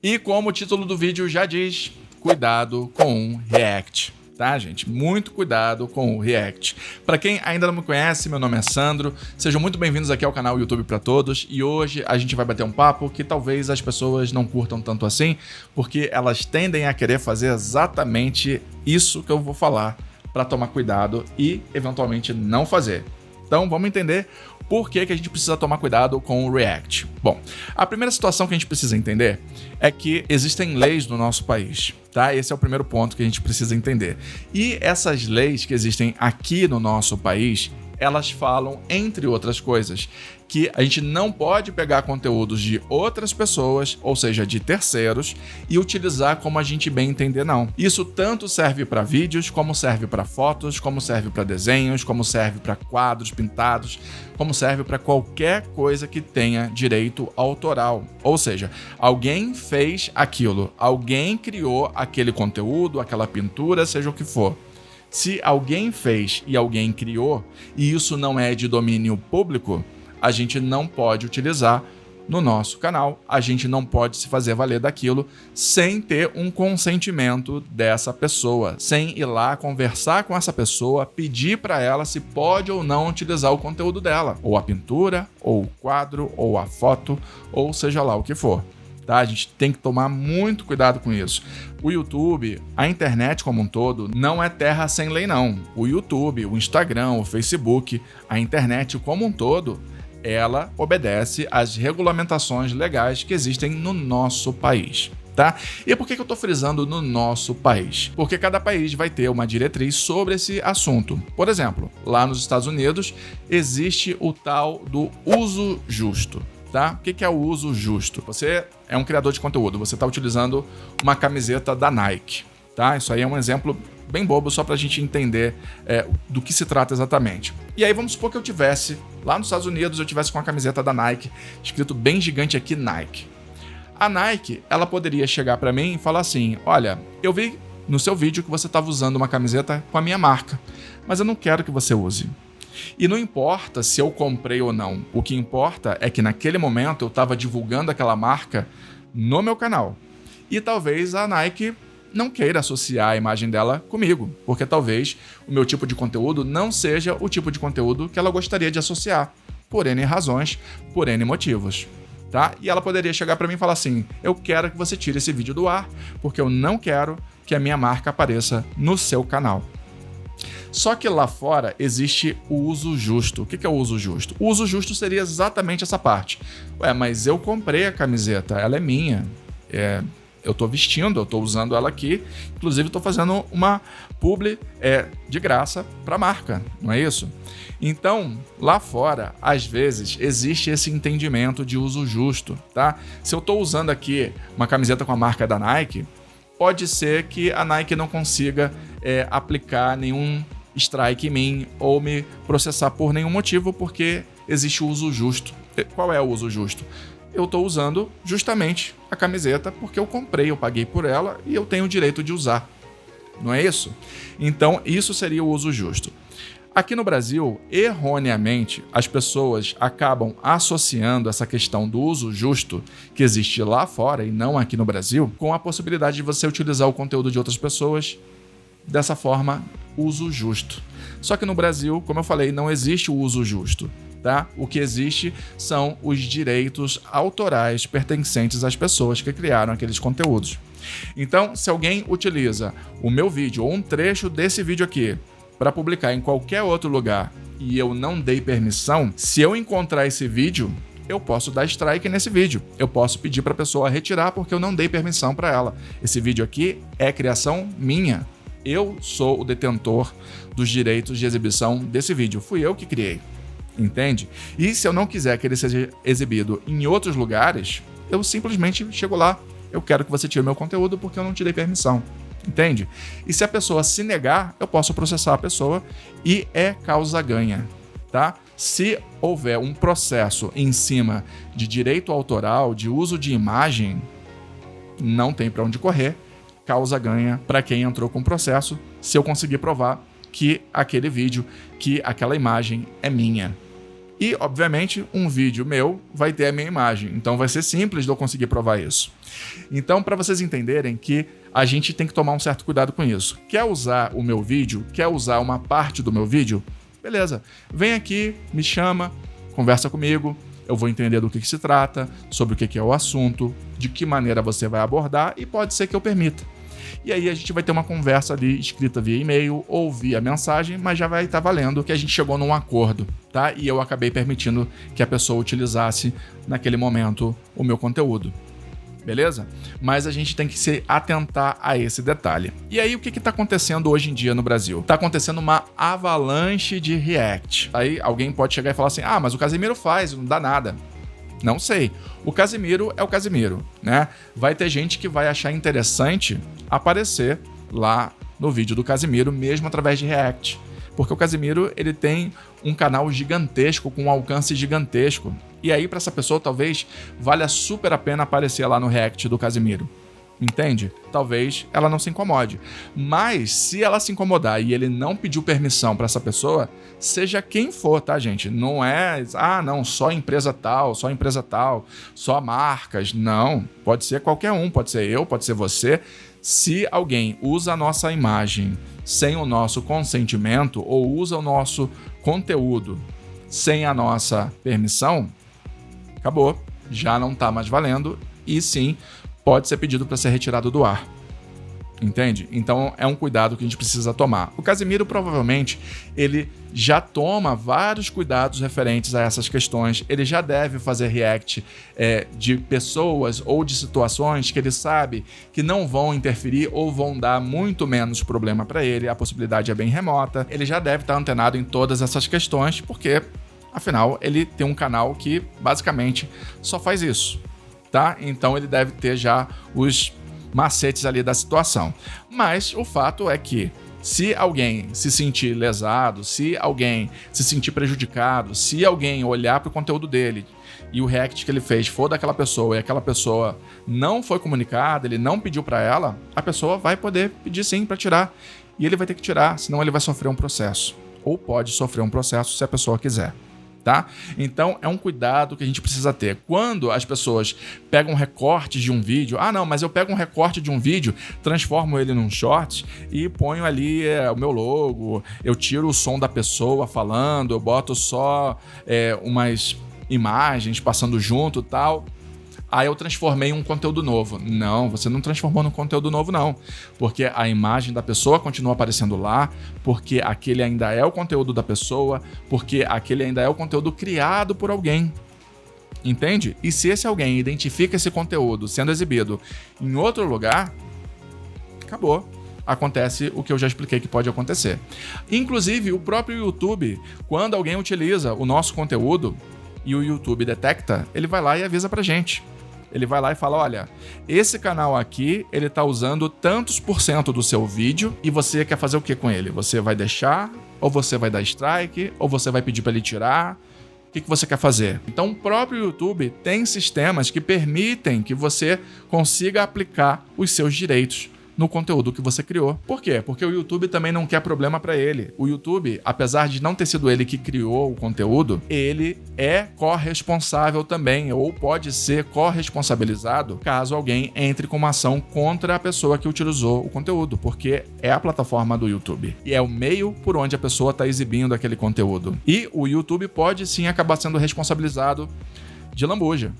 E como o título do vídeo já diz, cuidado com o React. Tá, gente? Muito cuidado com o React. Para quem ainda não me conhece, meu nome é Sandro. Sejam muito bem-vindos aqui ao canal YouTube para Todos. E hoje a gente vai bater um papo que talvez as pessoas não curtam tanto assim, porque elas tendem a querer fazer exatamente isso que eu vou falar para tomar cuidado e eventualmente não fazer. Então vamos entender por que a gente precisa tomar cuidado com o React. Bom, a primeira situação que a gente precisa entender é que existem leis no nosso país, tá? Esse é o primeiro ponto que a gente precisa entender. E essas leis que existem aqui no nosso país, elas falam, entre outras coisas, que a gente não pode pegar conteúdos de outras pessoas, ou seja, de terceiros, e utilizar como a gente bem entender, não. Isso tanto serve para vídeos, como serve para fotos, como serve para desenhos, como serve para quadros pintados, como serve para qualquer coisa que tenha direito autoral. Ou seja, alguém fez aquilo, alguém criou aquele conteúdo, aquela pintura, seja o que for. Se alguém fez e alguém criou, e isso não é de domínio público, a gente não pode utilizar no nosso canal, a gente não pode se fazer valer daquilo sem ter um consentimento dessa pessoa, sem ir lá conversar com essa pessoa, pedir para ela se pode ou não utilizar o conteúdo dela, ou a pintura, ou o quadro, ou a foto, ou seja lá o que for. Tá? A gente tem que tomar muito cuidado com isso. O YouTube, a internet como um todo, não é terra sem lei, não. O YouTube, o Instagram, o Facebook, a internet como um todo, ela obedece às regulamentações legais que existem no nosso país. Tá? E por que eu estou frisando no nosso país? Porque cada país vai ter uma diretriz sobre esse assunto. Por exemplo, lá nos Estados Unidos existe o tal do uso justo. Tá? O que é o uso justo? Você é um criador de conteúdo, você está utilizando uma camiseta da Nike. Tá? Isso aí é um exemplo bem bobo, só para a gente entender do que se trata exatamente. E aí vamos supor que eu tivesse, lá nos Estados Unidos, eu tivesse com a camiseta da Nike, escrito bem gigante aqui, Nike. A Nike, ela poderia chegar para mim e falar assim, olha, eu vi no seu vídeo que você estava usando uma camiseta com a minha marca, mas eu não quero que você use. E não importa se eu comprei ou não, o que importa é que naquele momento eu estava divulgando aquela marca no meu canal. E talvez a Nike não queira associar a imagem dela comigo, porque talvez o meu tipo de conteúdo não seja o tipo de conteúdo que ela gostaria de associar, por N razões, por N motivos. Tá? E ela poderia chegar para mim e falar assim, eu quero que você tire esse vídeo do ar, porque eu não quero que a minha marca apareça no seu canal. Só que lá fora existe o uso justo. O que é o uso justo? O uso justo seria exatamente essa parte. Ué, mas eu comprei a camiseta, ela é minha. Eu tô vestindo, eu tô usando ela aqui. Inclusive, tô fazendo uma publi de graça para a marca, não é isso? Então, lá fora, às vezes, existe esse entendimento de uso justo, tá? Se eu tô usando aqui uma camiseta com a marca da Nike, pode ser que a Nike não consiga aplicar nenhum strike em mim ou me processar por nenhum motivo, porque existe o uso justo. Qual é o uso justo? Eu estou usando justamente a camiseta porque eu comprei, eu paguei por ela e eu tenho o direito de usar. Não é isso? Então, isso seria o uso justo. Aqui no Brasil, erroneamente, as pessoas acabam associando essa questão do uso justo, que existe lá fora e não aqui no Brasil, com a possibilidade de você utilizar o conteúdo de outras pessoas dessa forma, uso justo. Só que no Brasil, como eu falei, não existe o uso justo. Tá? O que existe são os direitos autorais pertencentes às pessoas que criaram aqueles conteúdos. Então, se alguém utiliza o meu vídeo ou um trecho desse vídeo aqui para publicar em qualquer outro lugar e eu não dei permissão, se eu encontrar esse vídeo, eu posso dar strike nesse vídeo. Eu posso pedir para a pessoa retirar porque eu não dei permissão para ela. Esse vídeo aqui é criação minha. Eu sou o detentor dos direitos de exibição desse vídeo. Fui eu que criei. Entende? E se eu não quiser que ele seja exibido em outros lugares, eu simplesmente chego lá. Eu quero que você tire meu conteúdo porque eu não te dei permissão. Entende? E se a pessoa se negar, eu posso processar a pessoa e é causa ganha, tá? Se houver um processo em cima de direito autoral, de uso de imagem, não tem para onde correr, causa ganha para quem entrou com o processo, se eu conseguir provar que aquele vídeo, que aquela imagem é minha. E, obviamente, um vídeo meu vai ter a minha imagem. Então vai ser simples de eu conseguir provar isso. Então, para vocês entenderem que a gente tem que tomar um certo cuidado com isso. Quer usar o meu vídeo? Quer usar uma parte do meu vídeo? Beleza. Vem aqui, me chama, conversa comigo. Eu vou entender do que se trata, sobre o que é o assunto, de que maneira você vai abordar e pode ser que eu permita. E aí a gente vai ter uma conversa ali escrita via e-mail ou via mensagem, mas já vai estar valendo que a gente chegou num acordo, tá? E eu acabei permitindo que a pessoa utilizasse naquele momento o meu conteúdo. Beleza? Mas a gente tem que se atentar a esse detalhe. E aí, o que está acontecendo hoje em dia no Brasil? Está acontecendo uma avalanche de react. Aí alguém pode chegar e falar assim, mas o Casimiro faz, não dá nada. Não sei. O Casimiro é o Casimiro, né? Vai ter gente que vai achar interessante aparecer lá no vídeo do Casimiro, mesmo através de react. Porque o Casimiro, ele tem um canal gigantesco, com um alcance gigantesco. E aí, para essa pessoa, talvez valha super a pena aparecer lá no react do Casimiro. Entende? Talvez ela não se incomode. Mas, se ela se incomodar e ele não pediu permissão para essa pessoa, seja quem for, tá, gente? Não é, não, só empresa tal, só marcas. Não, pode ser qualquer um, pode ser eu, pode ser você. Se alguém usa a nossa imagem sem o nosso consentimento ou usa o nosso conteúdo sem a nossa permissão, acabou, já não está mais valendo e sim pode ser pedido para ser retirado do ar. Entende? Então é um cuidado que a gente precisa tomar. O Casimiro provavelmente ele já toma vários cuidados referentes a essas questões. Ele já deve fazer react de pessoas ou de situações que ele sabe que não vão interferir ou vão dar muito menos problema para ele. A possibilidade é bem remota. Ele já deve estar antenado em todas essas questões porque, afinal, ele tem um canal que basicamente só faz isso, tá? Então ele deve ter já os macetes ali da situação. Mas o fato é que se alguém se sentir lesado, se alguém se sentir prejudicado, se alguém olhar para o conteúdo dele e o react que ele fez for daquela pessoa e aquela pessoa não foi comunicada, ele não pediu para ela, a pessoa vai poder pedir sim para tirar. E ele vai ter que tirar, senão ele vai sofrer um processo. Ou pode sofrer um processo se a pessoa quiser. Tá? Então é um cuidado que a gente precisa ter. Quando as pessoas pegam recortes de um vídeo, não, mas eu pego um recorte de um vídeo, transformo ele num short e ponho ali o meu logo, eu tiro o som da pessoa falando, eu boto só umas imagens passando junto e tal. Aí eu transformei em um conteúdo novo. Não, você não transformou num conteúdo novo, não. Porque a imagem da pessoa continua aparecendo lá, porque aquele ainda é o conteúdo da pessoa, porque aquele ainda é o conteúdo criado por alguém. Entende? E se esse alguém identifica esse conteúdo sendo exibido em outro lugar, acabou. Acontece o que eu já expliquei que pode acontecer. Inclusive, o próprio YouTube, quando alguém utiliza o nosso conteúdo e o YouTube detecta, ele vai lá e avisa pra gente. Ele vai lá e fala, olha, esse canal aqui, ele tá usando tantos % do seu vídeo e você quer fazer o que com ele? Você vai deixar? Ou você vai dar strike? Ou você vai pedir para ele tirar? O que você quer fazer? Então, o próprio YouTube tem sistemas que permitem que você consiga aplicar os seus direitos no conteúdo que você criou. Por quê? Porque o YouTube também não quer problema para ele. O YouTube, apesar de não ter sido ele que criou o conteúdo, ele é corresponsável também, ou pode ser corresponsabilizado caso alguém entre com uma ação contra a pessoa que utilizou o conteúdo, porque é a plataforma do YouTube. E é o meio por onde a pessoa está exibindo aquele conteúdo. E o YouTube pode sim acabar sendo responsabilizado de lambuja.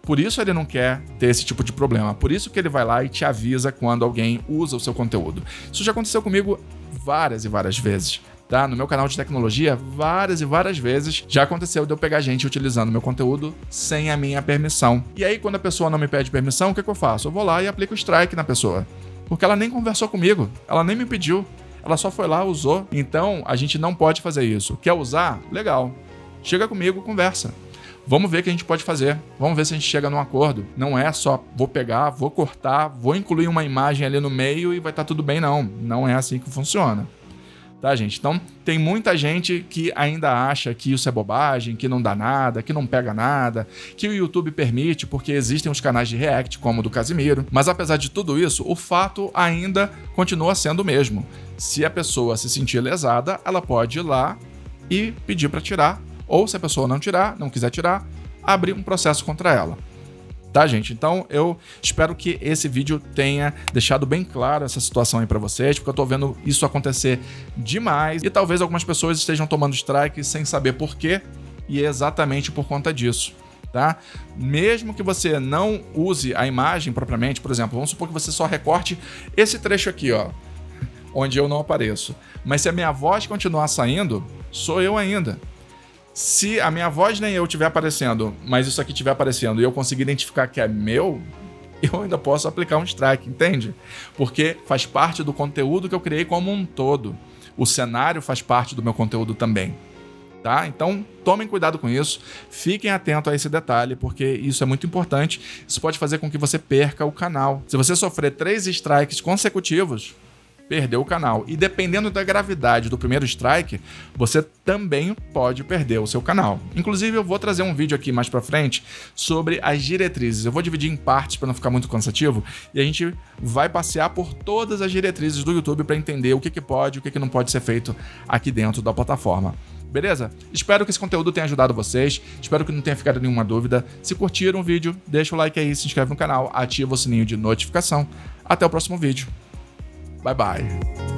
Por isso ele não quer ter esse tipo de problema. Por isso que ele vai lá e te avisa quando alguém usa o seu conteúdo. Isso já aconteceu comigo várias e várias vezes. Tá? No meu canal de tecnologia, várias e várias vezes já aconteceu de eu pegar gente utilizando meu conteúdo sem a minha permissão. E aí, quando a pessoa não me pede permissão, o que eu faço? Eu vou lá e aplico o strike na pessoa. Porque ela nem conversou comigo, ela nem me pediu. Ela só foi lá, usou. Então, a gente não pode fazer isso. Quer usar? Legal. Chega comigo, conversa. Vamos ver o que a gente pode fazer. Vamos ver se a gente chega num acordo. Não é só vou pegar, vou cortar, vou incluir uma imagem ali no meio e vai estar tudo bem, não. Não é assim que funciona. Tá, gente? Então, tem muita gente que ainda acha que isso é bobagem, que não dá nada, que não pega nada, que o YouTube permite porque existem os canais de react, como o do Casimiro. Mas, apesar de tudo isso, o fato ainda continua sendo o mesmo. Se a pessoa se sentir lesada, ela pode ir lá e pedir para tirar, Ou se a pessoa não quiser tirar, abrir um processo contra ela. Tá, gente? Então eu espero que esse vídeo tenha deixado bem claro essa situação aí pra vocês, porque eu tô vendo isso acontecer demais e talvez algumas pessoas estejam tomando strike sem saber por quê, e é exatamente por conta disso, tá? Mesmo que você não use a imagem propriamente, por exemplo, vamos supor que você só recorte esse trecho aqui, ó, onde eu não apareço. Mas se a minha voz continuar saindo, sou eu ainda. Se a minha voz nem eu estiver aparecendo, mas isso aqui estiver aparecendo e eu conseguir identificar que é meu, eu ainda posso aplicar um strike, entende? Porque faz parte do conteúdo que eu criei como um todo. O cenário faz parte do meu conteúdo também, tá? Então, tomem cuidado com isso, fiquem atentos a esse detalhe, porque isso é muito importante. Isso pode fazer com que você perca o canal. Se você sofrer 3 strikes consecutivos, perdeu o canal. E dependendo da gravidade do primeiro strike, você também pode perder o seu canal. Inclusive, eu vou trazer um vídeo aqui mais pra frente sobre as diretrizes. Eu vou dividir em partes para não ficar muito cansativo e a gente vai passear por todas as diretrizes do YouTube para entender o que pode e o que não pode ser feito aqui dentro da plataforma. Beleza? Espero que esse conteúdo tenha ajudado vocês, espero que não tenha ficado nenhuma dúvida. Se curtiram o vídeo, deixa o like aí, se inscreve no canal, ativa o sininho de notificação. Até o próximo vídeo. Bye bye.